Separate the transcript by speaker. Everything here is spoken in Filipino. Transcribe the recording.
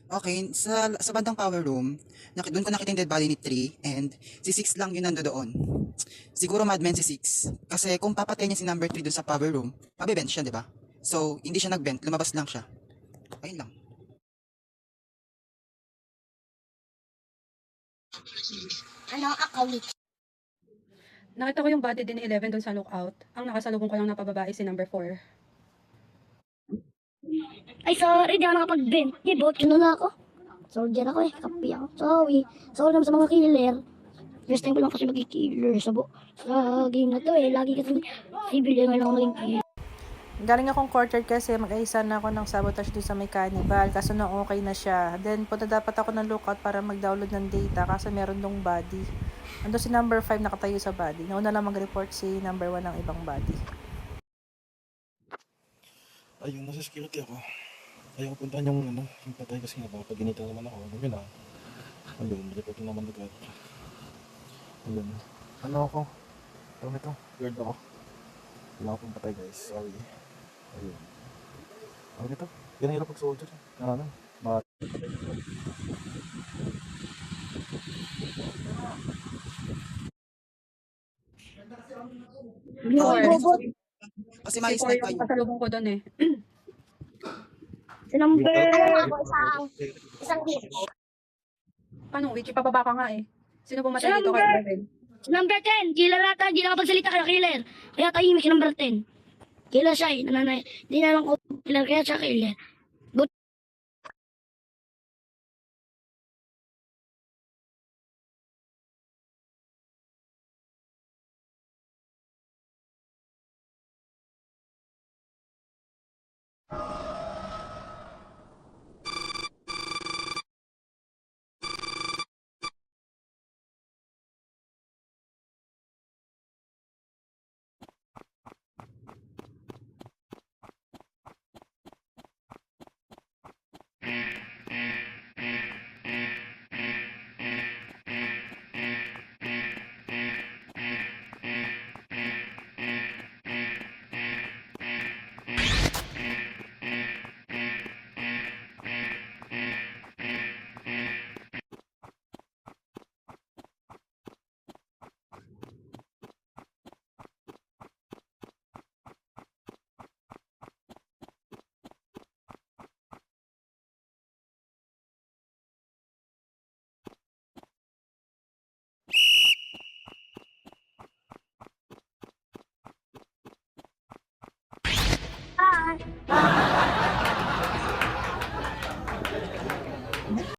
Speaker 1: Okay, sa bandang power room, doon ko nakita yung dead body ni 3 and si 6 lang yun nandoon. Siguro madman si 6. Kasi kung papatay niya si number 3 doon sa power room, mabibent siya, di ba? So, hindi siya nagbent, lumabas lang siya. Ayun lang.
Speaker 2: Ano, akawit.
Speaker 3: Nakita ko yung body din ni 11 doon sa lookout. Ang nakasalubong ko lang na pababae si number 4.
Speaker 2: Ay, sorry, di ako nakapag-vent. Bot yun na ako. Soldier ako eh, kapi ako. Sorry. Sorry naman sa mga killer. First time ko lang kasi mag-killer sa game na to eh. Lagi kasi civilian lang ako naging killer.
Speaker 4: Galing akong quarter kasi mag-aisa na ako ng sabotage doon sa may cannibal kaso na okay na siya. Then punta dapat ako ng lookout para mag-download ng data kasi meron dong body. Ando si number 5 nakatayo sa body. Nauna lang mag-report si number 1 ng ibang body.
Speaker 5: Ayun, nasa security ako. Ayaw ko puntahan yung patay kasi nga baka pag ginita naman ako. Ano yun ah. Ayun, report na naman agad. Ayun. Ano ako? Tawag ito, guard ako. Wala akong patay guys, sorry. Ayun. Tawag ito, yan ang hirap pag-soldier. Ano, mga
Speaker 3: Four.
Speaker 1: Kasi
Speaker 3: Si
Speaker 1: may
Speaker 3: 4
Speaker 1: snipe
Speaker 3: yung
Speaker 1: kayo.
Speaker 3: kasalubong ko doon eh.
Speaker 2: Si number... Ano ako, isang hit.
Speaker 3: Paano, Witchy, pababa ka nga eh. Sino pumatay
Speaker 2: Si
Speaker 3: dito kay
Speaker 2: number-
Speaker 3: 11?
Speaker 2: Si number 10, killer nata, hindi nakapagsalita kaya killer. Kaya tahimik si number 10. Killer siya eh, nananay. Hindi na lang ko killer, kaya siya killer.